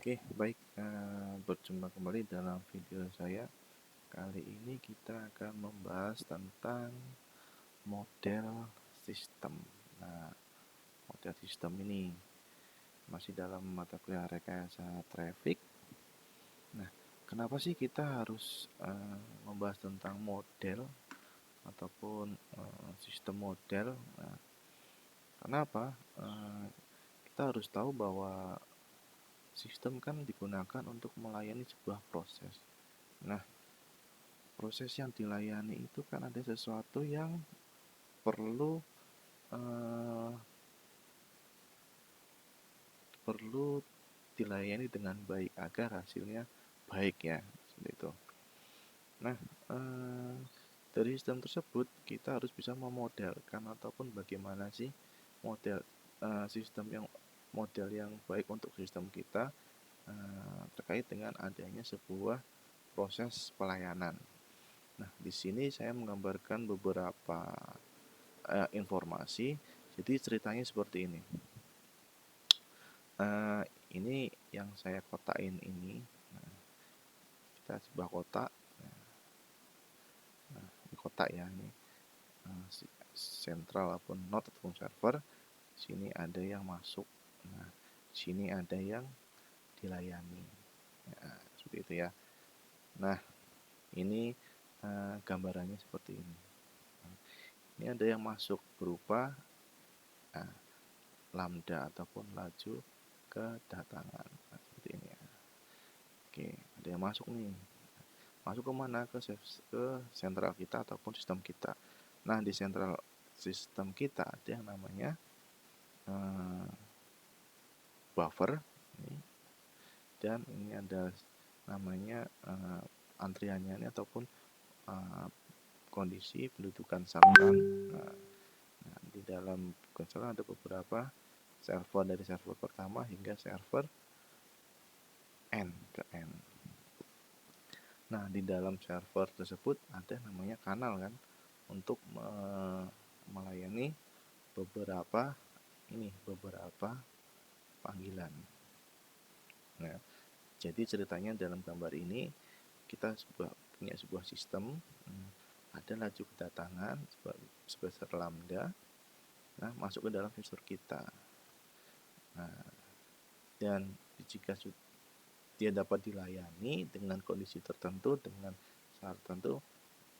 Oke, baik, berjumpa kembali dalam video saya. Kali ini kita akan membahas tentang model sistem. Nah, model sistem ini masih dalam mata kuliah rekayasa traffic. Nah, kenapa sih kita harus membahas tentang model ataupun sistem model? Nah, kenapa? Kita harus tahu bahwa sistem kan digunakan untuk melayani sebuah proses. Nah, proses yang dilayani itu kan ada sesuatu yang perlu eh, perlu dilayani dengan baik agar hasilnya baik ya, seperti itu. Nah, dari sistem tersebut kita harus bisa memodelkan ataupun bagaimana sih model sistem yang model yang baik untuk sistem kita terkait dengan adanya sebuah proses pelayanan. Nah, di sini saya menggambarkan beberapa informasi. Jadi ceritanya seperti ini. Uh, ini yang saya kotain ini. Nah, kita sebuah kotak. Nah, ini kotak ya ini sentral ataupun node ataupun server. Sini ada yang masuk. Nah, sini ada yang dilayani. Nah, seperti itu ya. Nah, ini gambarannya seperti ini. Nah, ini ada yang masuk berupa lambda ataupun laju kedatangan. Nah, seperti ini ya. Oke, ada yang masuk nih. Masuk ke mana? Ke sentral kita ataupun sistem kita. Nah, di sentral sistem kita ada yang namanya buffer ini, dan ini ada namanya antriannya ini ataupun kondisi pendudukan saluran. Nah, di dalam saluran ada beberapa server dari server pertama hingga server N ke N. Nah, di dalam server tersebut ada namanya kanal kan untuk melayani beberapa panggilan. Nah, jadi ceritanya dalam gambar ini kita punya sebuah sistem, ada laju kedatangan sebesar lambda, nah masuk ke dalam sensor kita. Nah, dan jika dia dapat dilayani dengan kondisi tertentu, dengan syarat tertentu,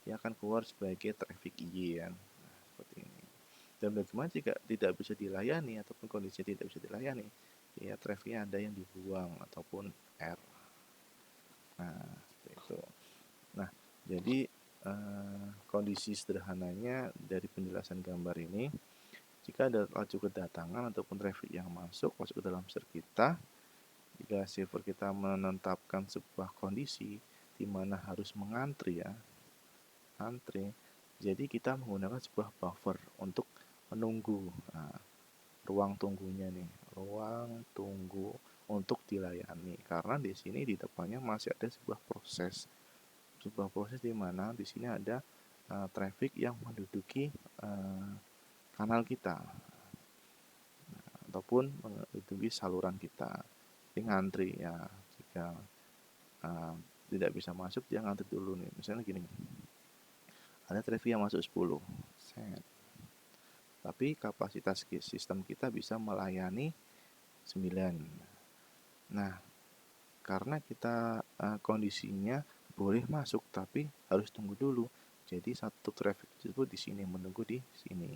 dia akan keluar sebagai traffic I kan. Nah, seperti ini. Dan bagaimana jika tidak bisa dilayani ataupun kondisi tidak bisa dilayani, ya trafficnya ada yang dibuang ataupun R. Nah, seperti itu. Nah, jadi kondisi sederhananya dari penjelasan gambar ini, jika ada laju kedatangan ataupun traffic yang masuk ke dalam server kita, jika server kita menetapkan sebuah kondisi di mana harus mengantri ya, antri, jadi kita menggunakan sebuah buffer untuk menunggu. Nah, ruang tunggunya nih, ruang tunggu untuk dilayani. Karena di sini di depannya masih ada sebuah proses di mana di sini ada traffic yang menduduki kanal kita ataupun menduduki saluran kita. Jadi ngantri ya, jika tidak bisa masuk dia ngantri dulu nih. Misalnya gini, ada traffic yang masuk 10 set, tapi kapasitas sistem kita bisa melayani 9. Nah, karena kita kondisinya boleh masuk tapi harus tunggu dulu. Jadi satu traffic tersebut di sini menunggu di sini,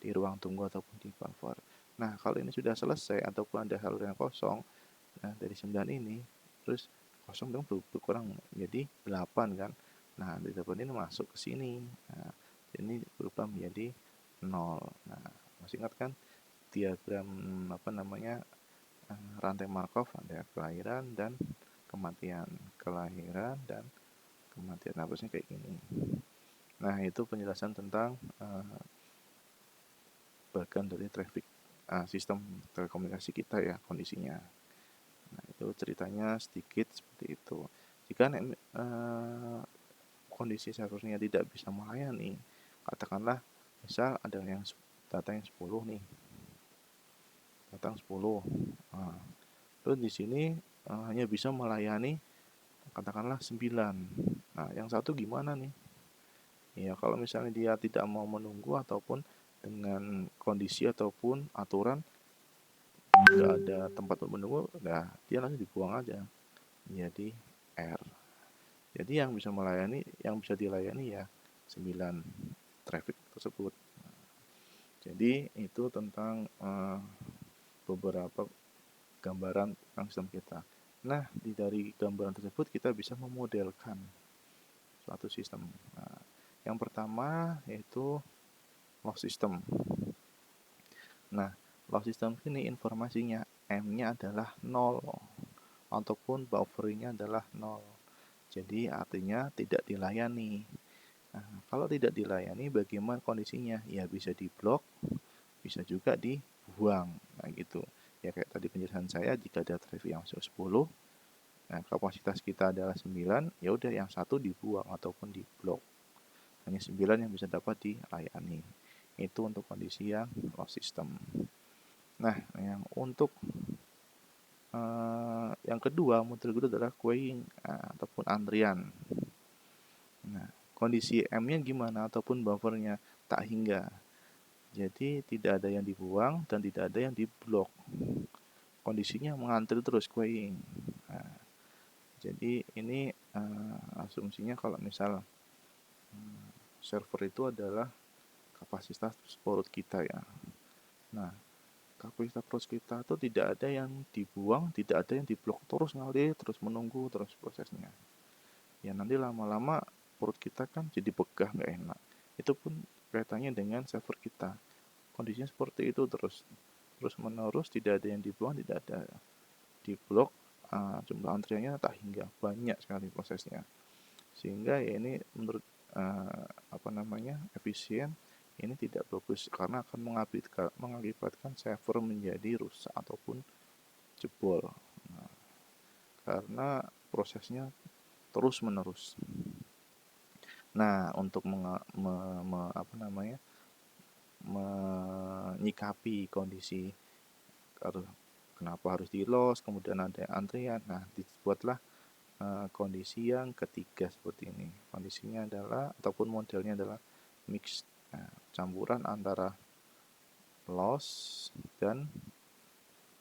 di ruang tunggu ataupun di buffer. Nah, kalau ini sudah selesai ataupun ada hal yang kosong, nah dari 9 ini terus kosong dong berkurang menjadi 8 kan. Nah, di 8 ini masuk ke sini. Nah, ini berubah menjadi 0. Nah, masih ingat kan diagram apa namanya rantai Markov, ada kelahiran dan kematian, kelahiran dan kematian. Nah, harusnya kayak gini. Nah, itu penjelasan tentang bagian dari traffic sistem telekomunikasi kita ya kondisinya. Nah, itu ceritanya sedikit seperti itu. Jika kondisi servernya tidak bisa melayani, katakanlah misal ada yang data yang 10 nih, datang 10. Nah, terus di sini hanya bisa melayani katakanlah 9. Nah, yang satu gimana nih? Ya, kalau misalnya dia tidak mau menunggu ataupun dengan kondisi ataupun aturan nggak ada tempat untuk menunggu, nah dia langsung dibuang aja. Jadi R. Jadi yang bisa dilayani ya 9 traffic tersebut. Jadi itu tentang beberapa gambaran tentang sistem kita. Nah, dari gambaran tersebut kita bisa memodelkan suatu sistem. Nah, yang pertama yaitu loss system. Nah, loss system ini informasinya M-nya adalah 0 ataupun bufferingnya adalah 0. Jadi artinya tidak dilayani. Nah, kalau tidak dilayani bagaimana kondisinya? Ya bisa diblok, bisa juga dibuang. Nah, gitu. Ya kayak tadi penjelasan saya, jika ada traffic yang masuk 10, nah kapasitas kita adalah 9, ya udah yang satu dibuang ataupun diblok. Hanya 9 yang bisa dapat dilayani. Itu untuk kondisi yang loss system. Nah, yang untuk yang kedua, model kedua adalah queuing ataupun antrian. Nah, kondisi M-nya gimana ataupun buffernya tak hingga. Jadi tidak ada yang dibuang dan tidak ada yang diblok. Kondisinya mengantri terus queuing. Nah, jadi ini asumsinya kalau misal server itu adalah kapasitas storage kita ya. Nah, kapasitas storage kita itu tidak ada yang dibuang, tidak ada yang diblok, terus ngalir, terus menunggu terus prosesnya. Ya nanti lama-lama perut kita kan jadi begah, nggak enak. Itu pun kaitannya dengan server kita. Kondisinya seperti itu terus menerus, tidak ada yang dibuang, tidak ada diblok, jumlah antriannya tak hingga banyak sekali prosesnya. Sehingga ya ini menurut efisien ini tidak bagus karena akan mengakibatkan server menjadi rusak ataupun jebol. Nah, karena prosesnya terus menerus. Nah, untuk menyikapi kondisi kenapa harus di loss, kemudian ada antrian. Nah, dibuatlah kondisi yang ketiga seperti ini. Kondisinya adalah ataupun modelnya adalah mix, campuran antara loss dan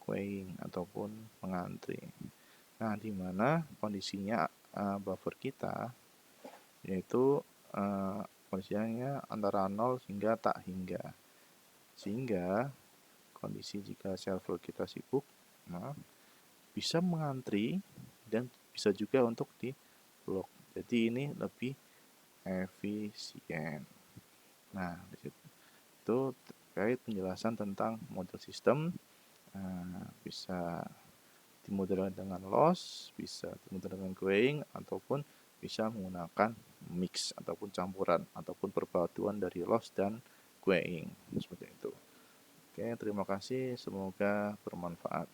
queuing ataupun mengantri. Nah, di mana kondisinya buffer kita yaitu kondisinya antara 0 hingga tak hingga. Sehingga kondisi jika server kita sibuk, nah, bisa mengantri dan bisa juga untuk di blok. Jadi ini lebih efisien. Nah, itu terkait penjelasan tentang model sistem. Bisa dimodelkan dengan loss, bisa dimodelkan dengan queuing, ataupun bisa menggunakan mix ataupun campuran ataupun perpaduan dari loss dan queuing seperti itu. Oke, terima kasih, semoga bermanfaat.